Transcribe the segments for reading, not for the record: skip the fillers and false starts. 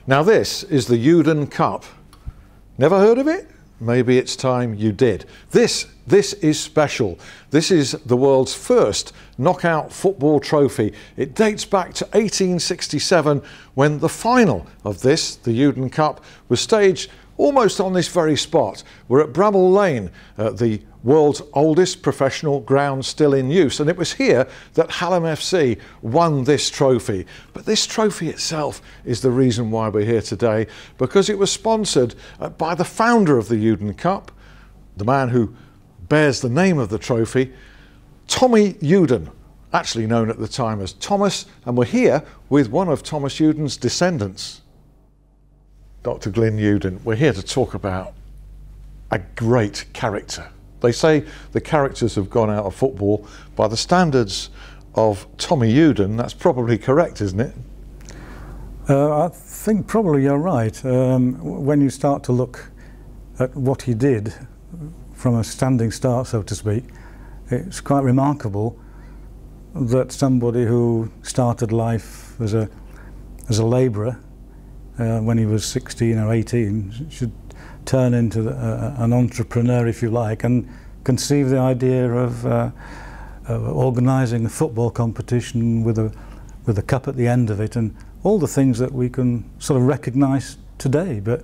Now this is the Youdan Cup. Never heard of it? Maybe it's time you did. This is special. This is the world's first knockout football trophy. It dates back to 1867 when the final of this, the Youdan Cup, was staged almost on this very spot. We're at Bramall Lane, the world's oldest professional ground still in use, and it was here that Hallam FC won this trophy. But this trophy itself is the reason why we're here today, because it was sponsored by the founder of the Youdan Cup, the man who bears the name of the trophy, Tommy Youdan, actually known at the time as Thomas, and we're here with one of Thomas Youdan's descendants, Dr. Glyn Youdan. We're here to talk about a great character. They say the characters have gone out of football. By the standards of Tommy Youdan, that's probably correct, isn't it? I think probably you're right. When you start to look at what he did from a standing start, so to speak, it's quite remarkable that somebody who started life as a labourer when he was 16 or 18 should turn into an entrepreneur, if you like, and conceive the idea of organising a football competition with a cup at the end of it, and all the things that we can sort of recognise today. But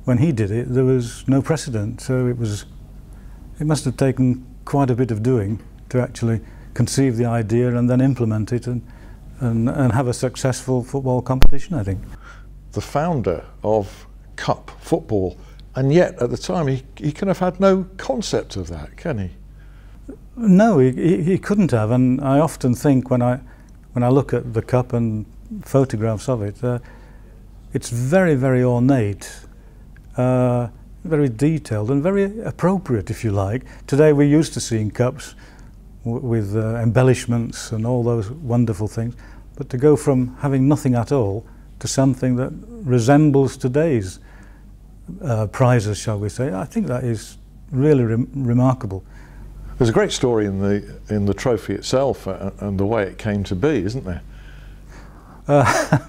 when he did it, there was no precedent, so it must have taken quite a bit of doing to actually conceive the idea and then implement it and have a successful football competition, I think. The founder of cup football, and yet at the time he can have had no concept of that, can he? No, he couldn't have, and I often think when I look at the cup and photographs of it, it's very, very ornate, very detailed and very appropriate, if you like. Today we're used to seeing cups with embellishments and all those wonderful things, but to go from having nothing at all to something that resembles today's prizes, shall we say, I think that is really remarkable. There's a great story in the trophy itself and the way it came to be, isn't there?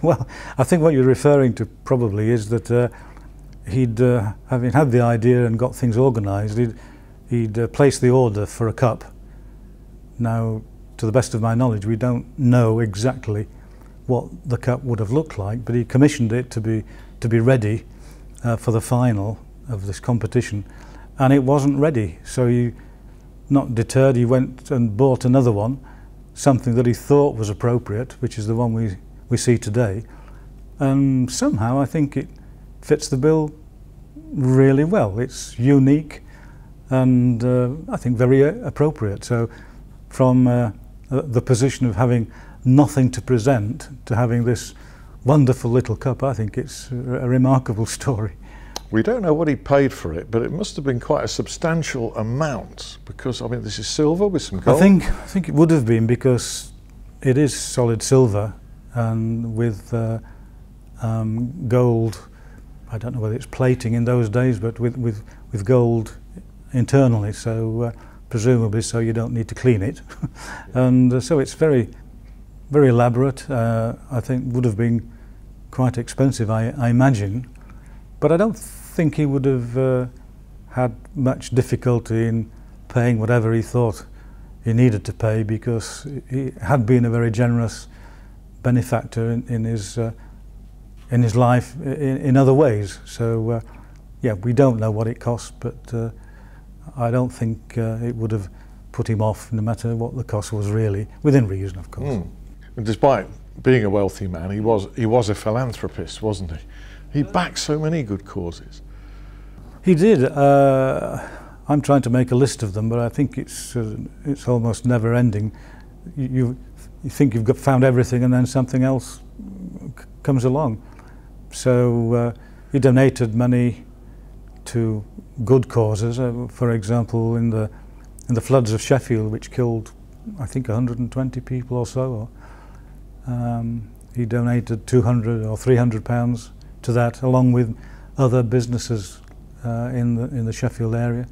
Well, I think what you're referring to probably is that he'd, having had the idea and got things organised, he'd placed the order for a cup. Now, to the best of my knowledge, we don't know exactly what the cup would have looked like, but he commissioned it to be ready for the final of this competition, and it wasn't ready. So he, not deterred, he went and bought another one, something that he thought was appropriate, which is the one we see today, and somehow I think it fits the bill really well. It's unique and I think very appropriate. So from the position of having nothing to present to having this wonderful little cup, I think it's a remarkable story. We don't know what he paid for it, but it must have been quite a substantial amount, because I mean this is silver with some gold. I think it would have been, because it is solid silver and with gold. I don't know whether it's plating in those days, but with gold internally, so presumably so you don't need to clean it. And so it's very, very elaborate. I think would have been quite expensive, I imagine, but I don't think he would have had much difficulty in paying whatever he thought he needed to pay, because he had been a very generous benefactor in his life in other ways. So yeah, we don't know what it cost, but I don't think it would have put him off, no matter what the cost was, really, within reason, of course. And despite being a wealthy man, he was a philanthropist, wasn't he? He backed so many good causes. He did. I'm trying to make a list of them, but I think it's almost never ending. You think you've found everything, and then something else comes along. So he donated money to good causes. For example, in the floods of Sheffield, which killed, I think, 120 people or so. He donated 200 or 300 pounds to that, along with other businesses in the Sheffield area.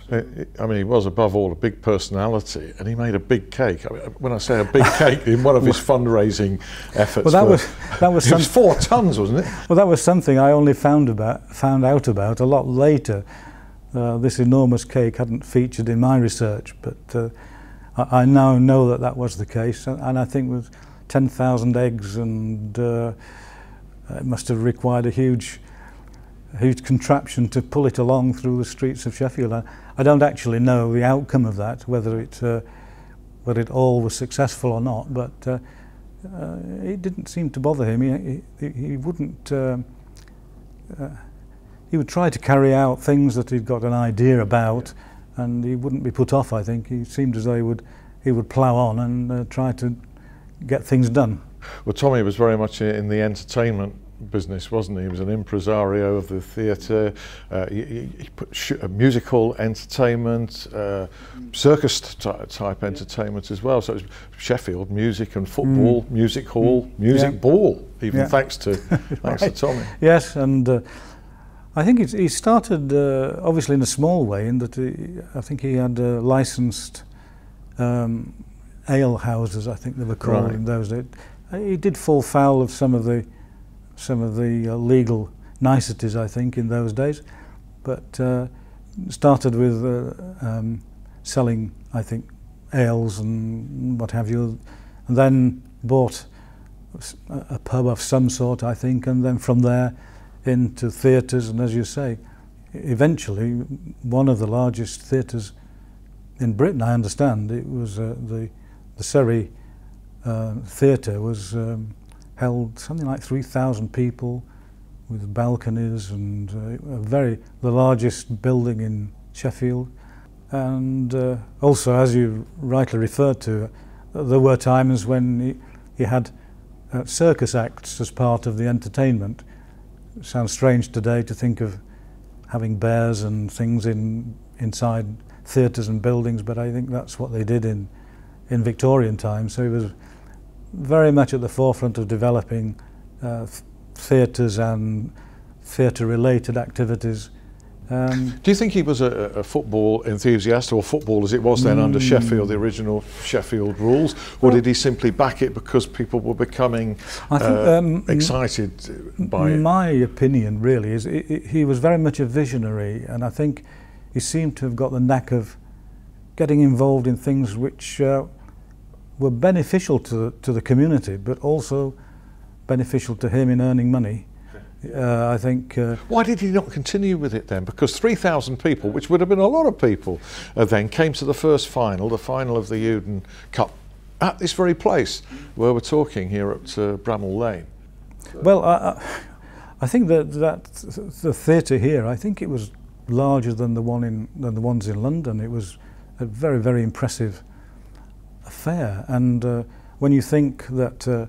I mean, he was above all a big personality, and he made a big cake. I mean, when I say a big cake, in one of his fundraising efforts, well, that was it was 4 tons, wasn't it? Well, that was something I only found out about a lot later. This enormous cake hadn't featured in my research, but I now know that that was the case, and I think it was 10,000 eggs, and it must have required a huge contraption to pull it along through the streets of Sheffield. I don't actually know the outcome of that, whether it all was successful or not, but it didn't seem to bother him. He wouldn't. He would try to carry out things that he'd got an idea about, and he wouldn't be put off. I think he seemed as though he would plough on and try to get things done. Well, Tommy was very much in the entertainment business, wasn't he? He was an impresario of the theatre. He put musical entertainment, circus type entertainment as well. So it was Sheffield, music and football, music hall, music ball, even thanks to Tommy. Yes, and I think he started obviously in a small way, in that I think he had licensed ale houses, I think they were called in those days. He did fall foul of some of the legal niceties, I think, in those days, but started with selling, I think, ales and what have you, and then bought a pub of some sort, I think, and then from there into theatres, and as you say, eventually one of the largest theatres in Britain, I understand. It was the Surrey Theatre was held something like 3,000 people with balconies, and the largest building in Sheffield. And also, as you rightly referred to, there were times when he had circus acts as part of the entertainment. It sounds strange today to think of having bears and things inside theatres and buildings, but I think that's what they did in Victorian times. So he was very much at the forefront of developing theatres and theatre-related activities. Do you think he was a football enthusiast, or football as it was then under Sheffield, the original Sheffield rules, or did he simply back it because people were becoming excited by it? My opinion really is he was very much a visionary, and I think he seemed to have got the knack of getting involved in things which were beneficial to the community, but also beneficial to him in earning money. I think. Why did he not continue with it then? Because 3,000 people, which would have been a lot of people, then came to the first final, the final of the Youdan Cup, at this very place where we're talking here at Bramall Lane. Well, I think that the theatre here, I think it was larger than the ones in London. It was a very, very impressive affair, and when you think that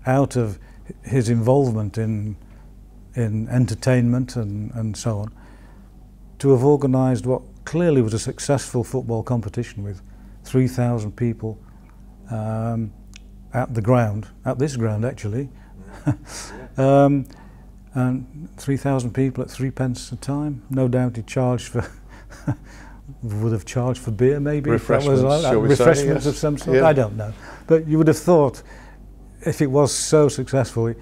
out of his involvement in entertainment and so on, to have organised what clearly was a successful football competition with 3,000 people at this ground actually, and 3,000 people at 3p a time. No doubt he charged for would have charged for beer, maybe, refreshments, refreshments of some sort. I don't know, but you would have thought, if it was so successful,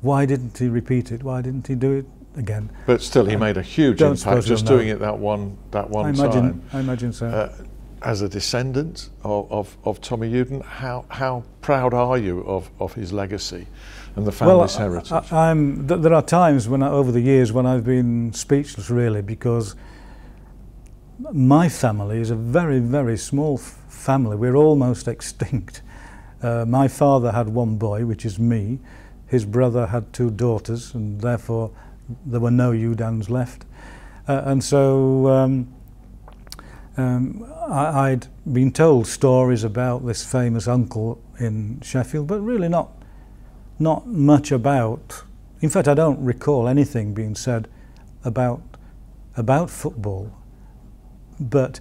why didn't he repeat it? Why didn't he do it again? But still, he made a huge impact just doing it that one time. I imagine so. As a descendant of Tommy Youdan, how proud are you of his legacy and the family's heritage? There are times over the years when I've been speechless, really, because my family is a very, very small family. We're almost extinct. My father had one boy, which is me. His brother had 2 daughters, and therefore there were no Youdans left. And so I'd been told stories about this famous uncle in Sheffield, but really not much about. In fact, I don't recall anything being said about football. But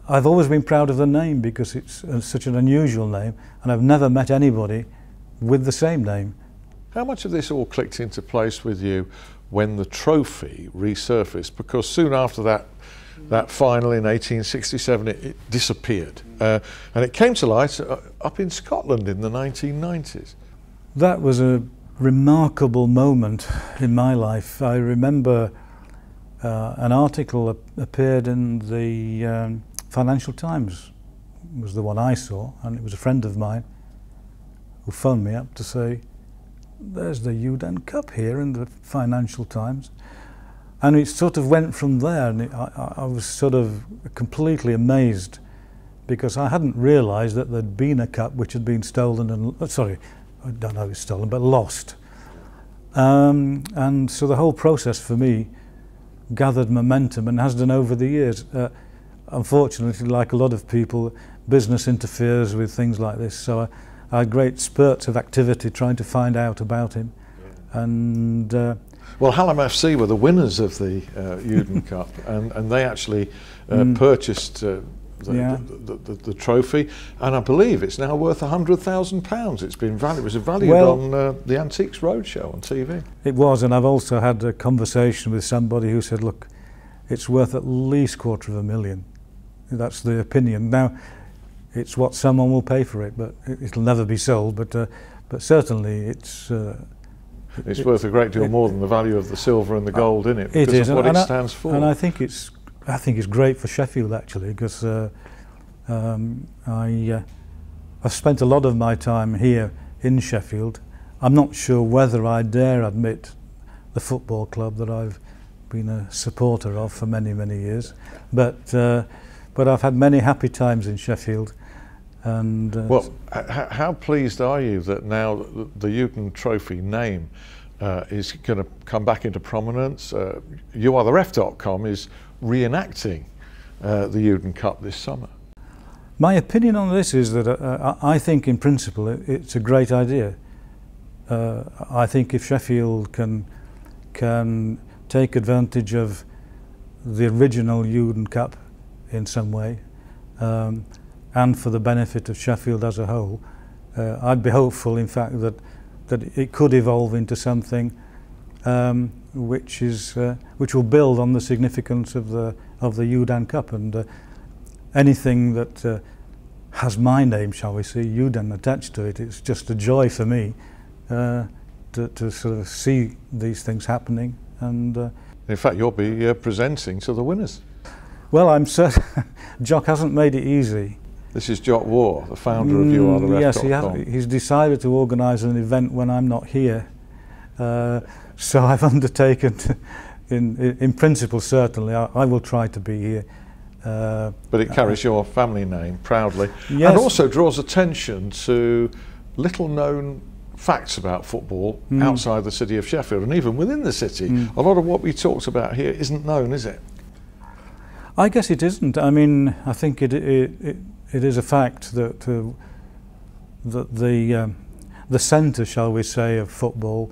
I've always been proud of the name because it's such an unusual name, and I've never met anybody with the same name. How much of this all clicked into place with you when the trophy resurfaced? Because soon after that that final in 1867, it disappeared. And it came to light up in Scotland in the 1990s. That was a remarkable moment in my life. I remember an article appeared in the Financial Times. It was the one I saw, and it was a friend of mine who phoned me up to say, there's the Youdan Cup here in the Financial Times. And it sort of went from there, and I was sort of completely amazed, because I hadn't realised that there'd been a cup which had been stolen and, sorry, I don't know if it's stolen, but lost. And so the whole process for me gathered momentum and has done over the years. Unfortunately, like a lot of people, business interferes with things like this, so I had great spurts of activity trying to find out about him. And well, Hallam FC were the winners of the Youdan Cup, and they actually purchased the trophy, and I believe it's now worth £100,000. It's been valued. It was valued on the Antiques Roadshow on TV. It was, and I've also had a conversation with somebody who said, look, it's worth at least $250,000. That's the opinion. Now, it's what someone will pay for it, but it'll never be sold. But certainly, it's worth a great deal more than the value of the silver and the gold in it, because of what it stands for. And I think it's great for Sheffield, actually, because I've spent a lot of my time here in Sheffield. I'm not sure whether I dare admit the football club that I've been a supporter of for many, many years, but I've had many happy times in Sheffield. And well, how pleased are you that now the Youdan Trophy name is going to come back into prominence? YouAreTheRef.com is reenacting the Youdan Cup this summer. My opinion on this is that I think in principle it's a great idea. I think if Sheffield can take advantage of the original Youdan Cup in some way, and for the benefit of Sheffield as a whole, I'd be hopeful, in fact, that it could evolve into something which will build on the significance of the Youdan Cup, and anything that has my name, shall we say, Youdan attached to it. It's just a joy for me to sort of see these things happening. And in fact, you'll be presenting to the winners. Well, I'm certain Jock hasn't made it easy. This is Jock War, the founder of YouAreTheRef.com. Yes, he's decided to organise an event when I'm not here. So I've undertaken, in principle, certainly, I will try to be here. But it carries your family name proudly, yes. And also draws attention to little-known facts about football outside the city of Sheffield, and even within the city. A lot of what we talked about here isn't known, is it? I guess it isn't. I mean, I think it is a fact that the centre, shall we say, of football,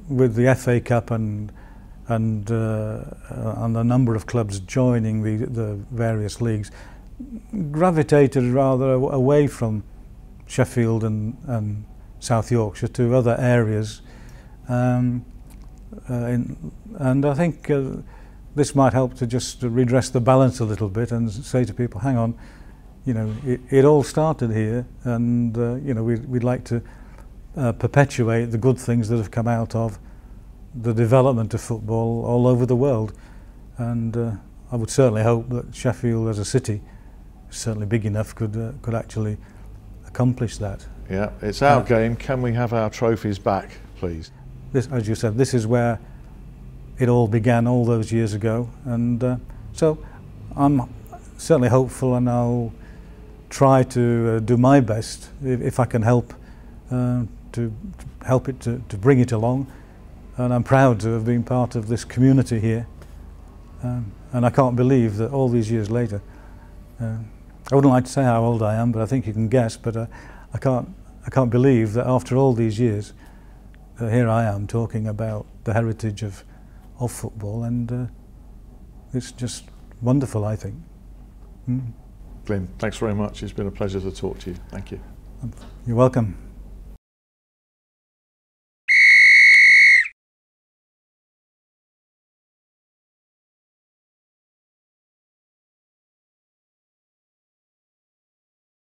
with the FA Cup and a number of clubs joining the various leagues, gravitated rather away from Sheffield and South Yorkshire to other areas, and I think this might help to just redress the balance a little bit and say to people, hang on, you know, it all started here, and you know, we'd like to perpetuate the good things that have come out of the development of football all over the world. And I would certainly hope that Sheffield as a city, certainly big enough, could actually accomplish that. Yeah, it's our game. Can we have our trophies back, please? This, as you said, this is where it all began all those years ago, and so I'm certainly hopeful, and I'll try to do my best if I can help to help it to bring it along. And I'm proud to have been part of this community here, and I can't believe that all these years later, I wouldn't like to say how old I am, but I think you can guess, but I can't believe that after all these years, here I am talking about the heritage of football, and it's just wonderful, I think. Glyn, thanks very much. It's been a pleasure to talk to you. Thank you. You're welcome.